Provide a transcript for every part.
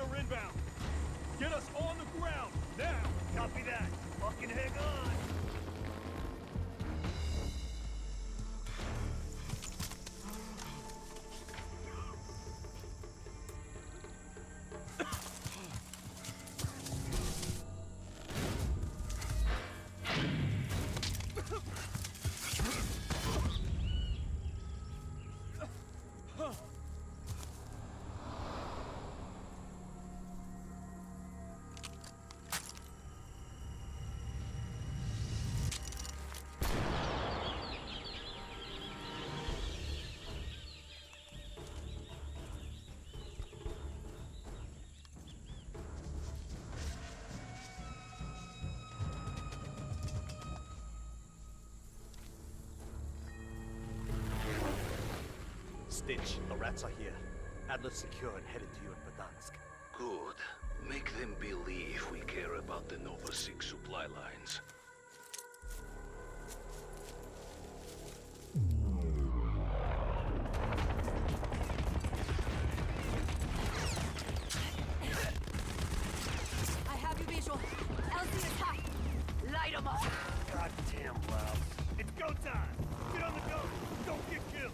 are inbound. Get us on the ground, now! Copy that. Fucking hang on. Stitch, the rats are here. Adler's secure and headed to you in Verdansk. Good. Make them believe we care about the Nova 6 supply lines. I have you visual. LC is hot. Light 'em up. Goddamn loud. It's go time. Get on the go. Don't get killed.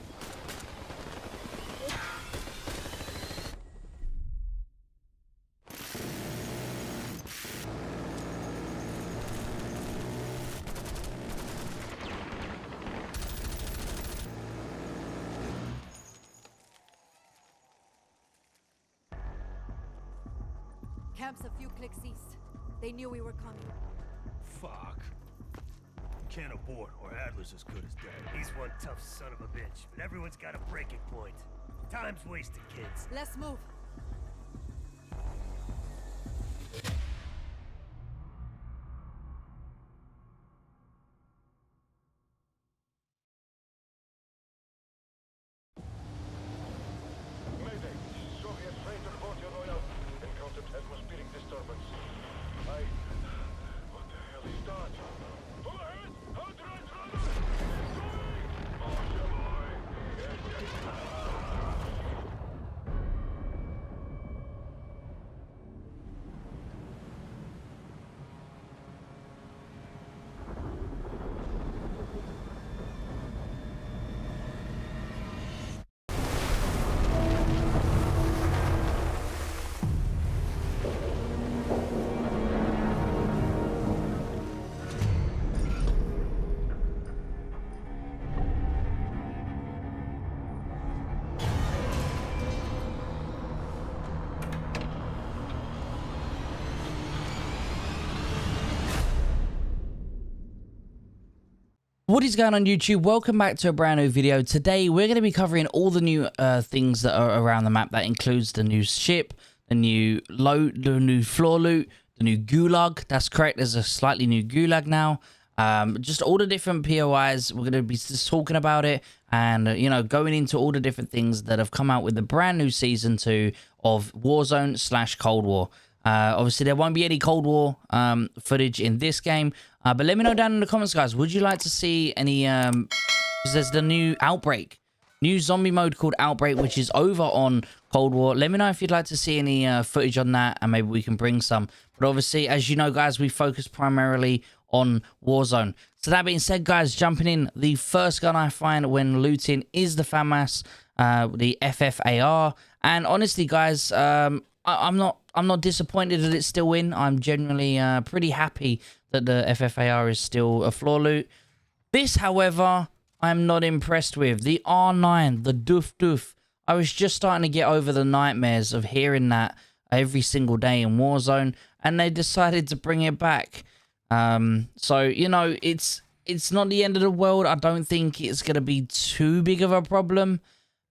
Camp's a few clicks east. They knew we were coming. Fuck. Can't abort, or Adler's as good as dead. He's one tough son of a bitch, but everyone's got a breaking point. Time's wasted, kids. Let's move. Mayday. Soviet freighter Warzone loadout. Encountered atmospheric disturbance. What the hell is that? Pull ahead! Outright runner! Going! Oh, boy! What is going on YouTube? Welcome back to a brand new video. Today we're going to be covering all the new things that are around the map. That includes the new ship, the new loot, the new floor loot, the new gulag. That's correct, there's a slightly new gulag now. Just all the different POIs. We're going to be just talking about it and you know, going into all the different things that have come out with the brand new season 2 of Warzone / Cold War. Obviously, there won't be any Cold War footage in this game. But let me know down in the comments, guys. Would you like to see any... Because there's the new Outbreak. New zombie mode called Outbreak, which is over on Cold War. Let me know if you'd like to see any footage on that. And maybe we can bring some. But obviously, as you know, guys, we focus primarily on Warzone. So that being said, guys, jumping in. The first gun I find when looting is the FAMAS. The FFAR. And honestly, guys... I'm not disappointed that it's still in. I'm generally pretty happy that the FFAR is still a floor loot. This, however, I'm not impressed with. The R9, the doof doof. I was just starting to get over the nightmares of hearing that every single day in Warzone, and they decided to bring it back. So, you know, it's not the end of the world. I don't think it's going to be too big of a problem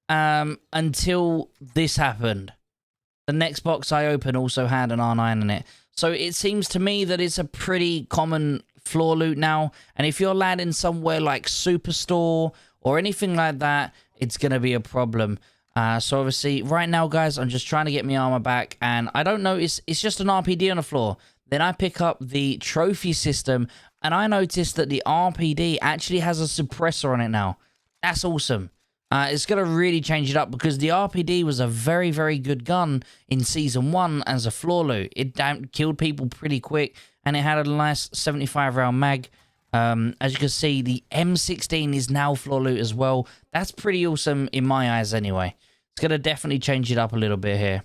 until this happened. The next box I opened also had an R9 in it. So it seems to me that it's a pretty common floor loot now. And if you're landing somewhere like Superstore or anything like that, it's going to be a problem. So obviously, right now, guys, I'm just trying to get my armor back. And I don't know, it's just an RPD on the floor. Then I pick up the trophy system. And I noticed that the RPD actually has a suppressor on it now. That's awesome. It's going to really change it up because the RPD was a very, very good gun in Season 1 as a floor loot. It killed people pretty quick, and it had a nice 75-round mag. As you can see, the M16 is now floor loot as well. That's pretty awesome in my eyes anyway. It's going to definitely change it up a little bit here.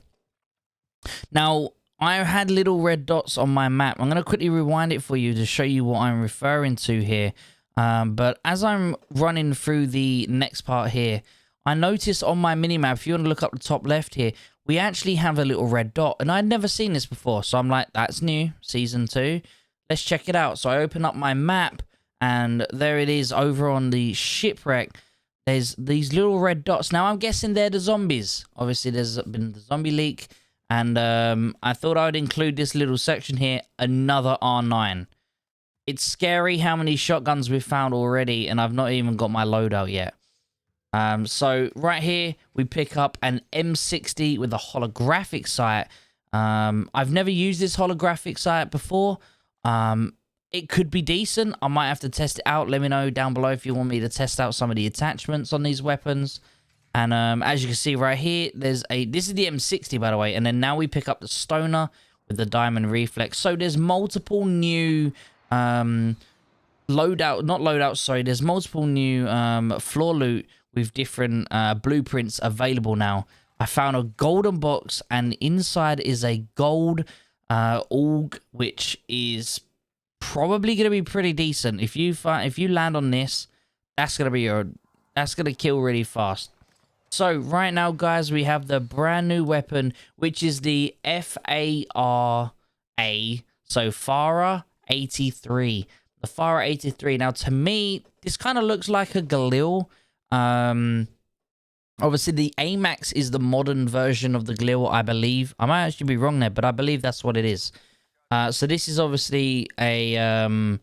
Now, I had little red dots on my map. I'm going to quickly rewind it for you to show you what I'm referring to here. But as I'm running through the next part here, I noticed on my minimap, if you want to look up the top left here, we actually have a little red dot. And I'd never seen this before. So I'm like, that's new, Season 2. Let's check it out. So I open up my map, and there it is over on the shipwreck. There's these little red dots. Now, I'm guessing they're the zombies. Obviously, there's been the zombie leak. And I thought I would include this little section here, another R9. It's scary how many shotguns we've found already, and I've not even got my loadout yet. So right here, we pick up an M60 with a holographic sight. I've never used this holographic sight before. It could be decent. I might have to test it out. Let me know down below if you want me to test out some of the attachments on these weapons. And as you can see right here, this is the M60, by the way. And then now we pick up the Stoner with the Diamond Reflex. So there's multiple new there's multiple new floor loot with different blueprints available now. I found a golden box, and inside is a gold AUG, which is probably going to be pretty decent. If you land on this, that's going to kill really fast. So right now, guys, we have the brand new weapon, which is the FARA, so FARA 83. The FARA 83. Now, to me, this kind of looks like a Galil. Obviously, the AMAX is the modern version of the Galil, I believe. I might actually be wrong there, but I believe that's what it is. So this is obviously a...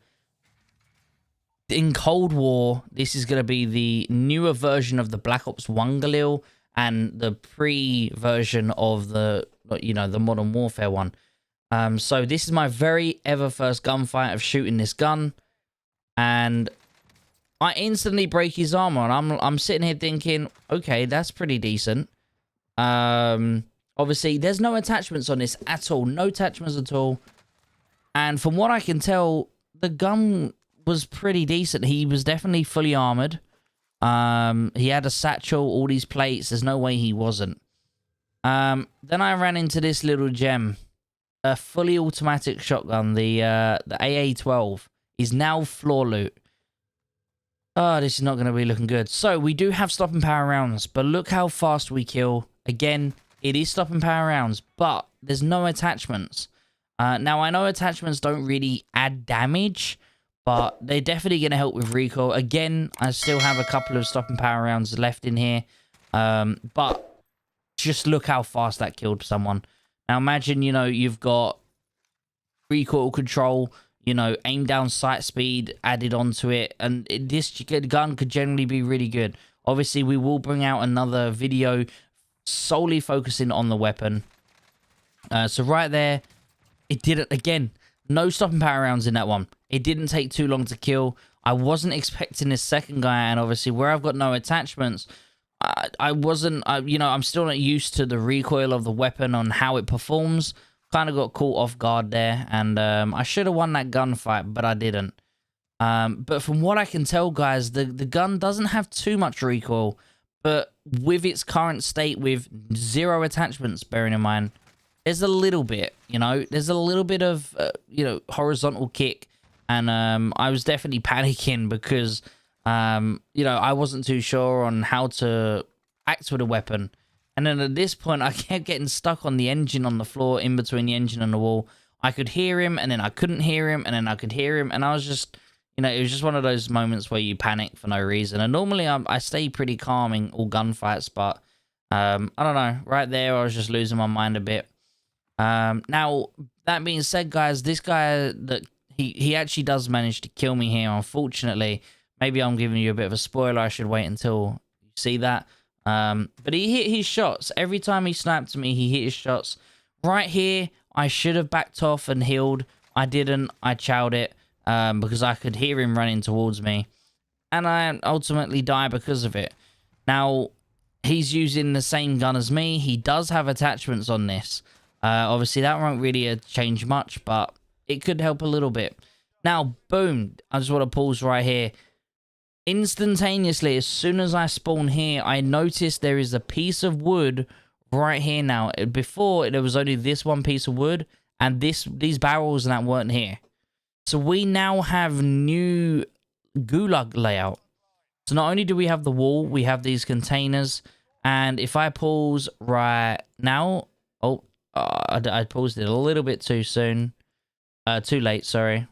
in Cold War, this is going to be the newer version of the Black Ops 1 Galil and the pre-version of the, the Modern Warfare one. So this is my very ever first gunfight of shooting this gun, and I instantly break his armor, and I'm sitting here thinking, okay, that's pretty decent. Obviously, there's no attachments on this at all, no attachments at all, and from what I can tell, the gun was pretty decent. He was definitely fully armored. He had a satchel, all these plates. There's no way he wasn't. Then I ran into this little gem. A fully automatic shotgun, the AA-12, is now floor loot. Oh, this is not going to be looking good. So, we do have stopping power rounds, but look how fast we kill. Again, it is stopping power rounds, but there's no attachments. Now, I know attachments don't really add damage, but they're definitely going to help with recoil. Again, I still have a couple of stopping power rounds left in here, but just look how fast that killed someone. Now, imagine, you've got recoil control, aim down sight speed added onto it, and this gun could generally be really good. Obviously, we will bring out another video solely focusing on the weapon. So right there, it did it again. No stopping power rounds in that one. It didn't take too long to kill. I wasn't expecting this second guy, and obviously where I've got no attachments, I'm still not used to the recoil of the weapon on how it performs. Kind of got caught off guard there, and I should have won that gunfight, but I didn't. But from what I can tell, guys, the gun doesn't have too much recoil, but with its current state with 0 attachments, bearing in mind, there's a little bit, there's a little bit of, horizontal kick, and I was definitely panicking because... I wasn't too sure on how to act with a weapon. And then at this point, I kept getting stuck on the engine on the floor, in between the engine and the wall. I could hear him, and then I couldn't hear him, and then I could hear him. And I was just, it was just one of those moments where you panic for no reason. And normally I stay pretty calm in all gunfights, but I don't know. Right there, I was just losing my mind a bit. Now, that being said, guys, this guy, he actually does manage to kill me here, unfortunately. Maybe I'm giving you a bit of a spoiler. I should wait until you see that. But he hit his shots. Every time he sniped to me, he hit his shots. Right here, I should have backed off and healed. I didn't. I chowed it because I could hear him running towards me. And I ultimately die because of it. Now, he's using the same gun as me. He does have attachments on this. Obviously, that won't really change much, but it could help a little bit. Now, boom. I just want to pause right here. Instantaneously, as soon as I spawn here, I noticed there is a piece of wood right here now. Before, there was only this one piece of wood, and these barrels and that weren't here. So we now have new Gulag Layout. So not only do we have the wall, we have these containers. And if I pause right now... Oh, I paused it a little bit too soon. Too late, sorry.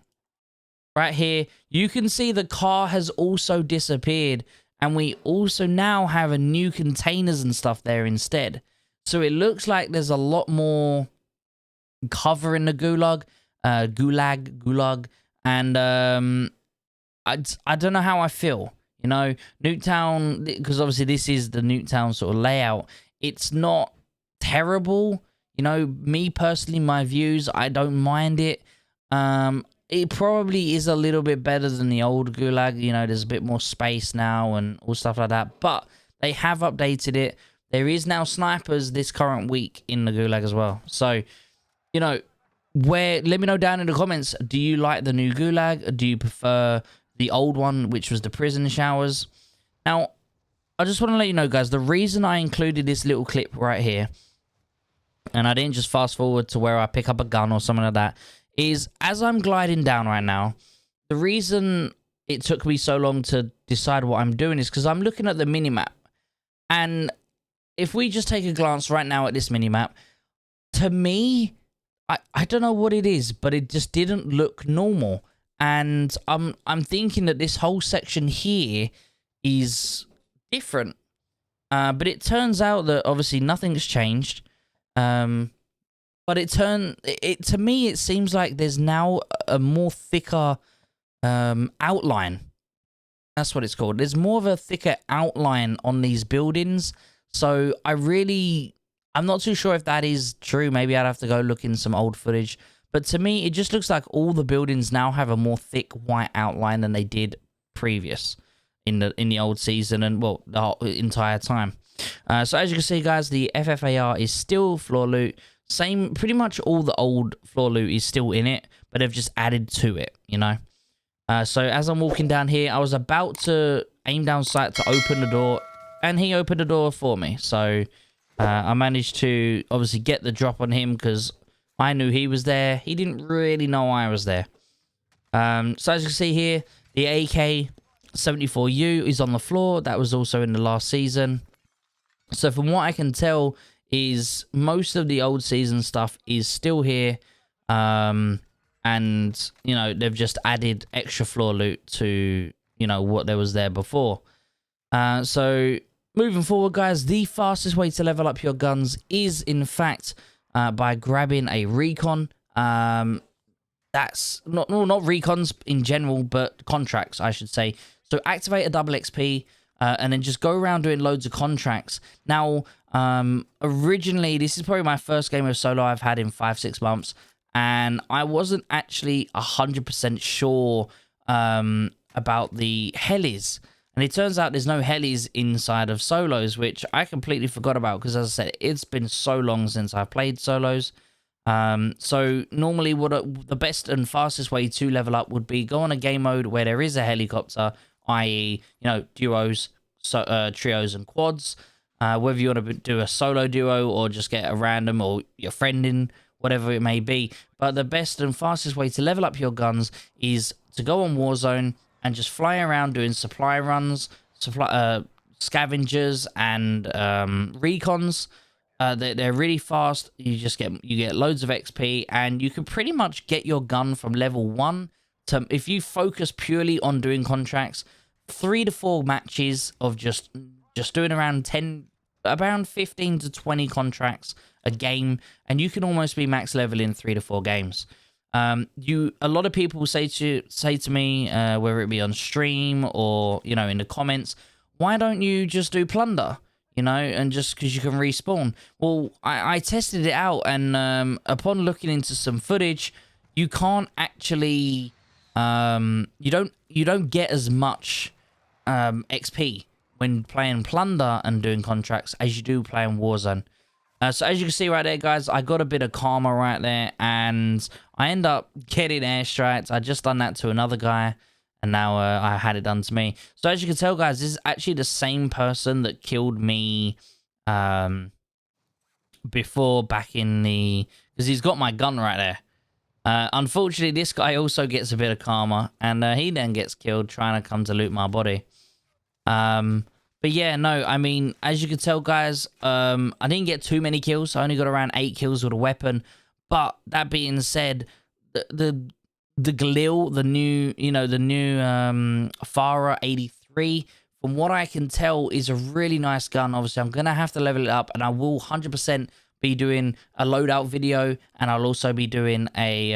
Right here, you can see the car has also disappeared. And we also now have a new containers and stuff there instead. So it looks like there's a lot more cover in the Gulag. Gulag. And I don't know how I feel. You know, Nuketown, because obviously this is the Nuketown sort of layout. It's not terrible. You know, me personally, my views, I don't mind it. It probably is a little bit better than the old Gulag. You know, there's a bit more space now and all stuff like that. But they have updated it. There is now snipers this current week in the Gulag as well. So, you know, let me know down in the comments. Do you like the new Gulag? Do you prefer the old one, which was the prison showers? Now, I just want to let you know, guys, the reason I included this little clip right here, and I didn't just fast forward to where I pick up a gun or something like that, is as I'm gliding down right now, the reason it took me so long to decide what I'm doing is because I'm looking at the minimap. And if we just take a glance right now at this minimap, to me, I don't know what it is, but it just didn't look normal. And I'm thinking that this whole section here is different. But it turns out that obviously nothing's changed. But to me, it seems like there's now a more thicker outline. That's what it's called. There's more of a thicker outline on these buildings. So I'm not too sure if that is true. Maybe I'd have to go look in some old footage. But to me, it just looks like all the buildings now have a more thick white outline than they did previous in the old season and, well, the whole entire time. So as you can see, guys, the FFAR is still floor loot. Same, pretty much all the old floor loot is still in it, but they've just added to it, you know. So as I'm walking down here, I was about to aim down sight to open the door, and he opened the door for me. So I managed to obviously get the drop on him because I knew he was there. He didn't really know I was there. So as you can see here, the AK-74U is on the floor. That was also in the last season. So from what I can tell is most of the old season stuff is still here. And, you know, they've just added extra floor loot to, you know, what there was there before. So moving forward, guys, the fastest way to level up your guns is, in fact, by grabbing a recon. That's not recons in general, but contracts, I should say. So activate a double XP. And then just go around doing loads of contracts. Now, originally, this is probably my first game of solo I've had in 5-6 months. And I wasn't actually 100% sure about the helis. And it turns out there's no helis inside of solos, which I completely forgot about. Because as I said, it's been so long since I've played solos. So normally the best and fastest way to level up would be go on a game mode where there is a helicopter, i.e., you know, duos, trios, and quads. Whether you want to do a solo duo or just get a random or your friend in, whatever it may be. But the best and fastest way to level up your guns is to go on Warzone and just fly around doing supply runs, scavengers, and recons. They're really fast. You get loads of XP, and you can pretty much get your gun from level 1 to, if you focus purely on doing contracts, 3 to 4 matches of just doing around 15 to 20 contracts a game, and you can almost be max level in 3 to 4 games. A lot of people say to me, whether it be on stream or, you know, in the comments, why don't you just do plunder? You know, and just because you can respawn. Well, I tested it out, and upon looking into some footage, you can't actually, you don't get as much XP when playing Plunder and doing contracts as you do playing Warzone. So as you can see right there, guys, I got a bit of karma right there, and I end up getting airstrikes. I just done that to another guy, and now I had it done to me. So as you can tell, guys, this is actually the same person that killed me before, back in the... Because he's got my gun right there. Unfortunately, this guy also gets a bit of karma, and he then gets killed trying to come to loot my body. But yeah, no, I mean, as you can tell, guys, I didn't get too many kills. I only got around 8 kills with a weapon. But that being said, the Glil, the new, Farah 83, from what I can tell, is a really nice gun. Obviously, I'm going to have to level it up, and I will 100% be doing a loadout video, and I'll also be doing a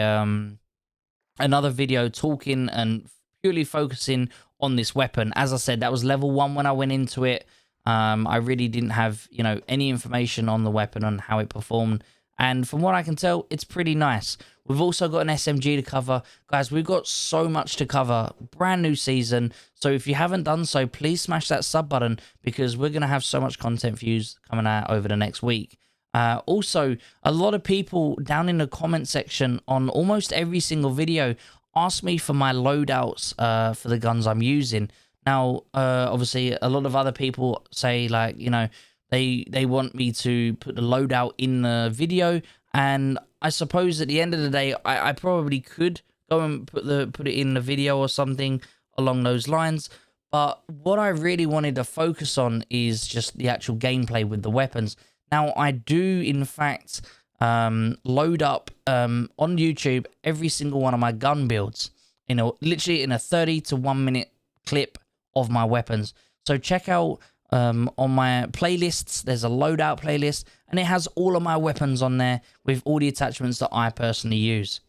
another video talking and purely focusing on this weapon. As I said, that was level 1 when I went into it. I really didn't have, any information on the weapon, on how it performed. And from what I can tell, it's pretty nice. We've also got an SMG to cover. Guys, we've got so much to cover. Brand new season. So if you haven't done so, please smash that sub button, because we're going to have so much content for you coming out over the next week. Also, a lot of people down in the comment section on almost every single video ask me for my loadouts for the guns I'm using. Now, obviously, a lot of other people say, like, they want me to put the loadout in the video, and I suppose at the end of the day, I probably could go and put it in the video or something along those lines. But what I really wanted to focus on is just the actual gameplay with the weapons. Now, I do, in fact, load up on YouTube every single one of my gun builds, literally in a 30 to 1 minute clip of my weapons. So check out on my playlists, there's a loadout playlist, and it has all of my weapons on there with all the attachments that I personally use.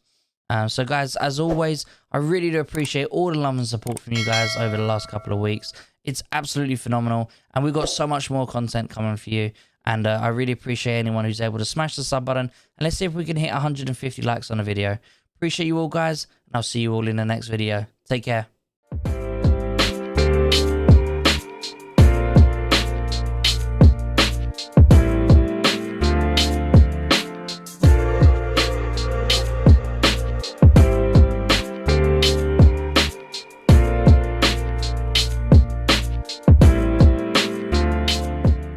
So guys, as always, I really do appreciate all the love and support from you guys over the last couple of weeks. It's absolutely phenomenal, and we've got so much more content coming for you. And I really appreciate anyone who's able to smash the sub button. And let's see if we can hit 150 likes on a video. Appreciate you all, guys. And I'll see you all in the next video. Take care.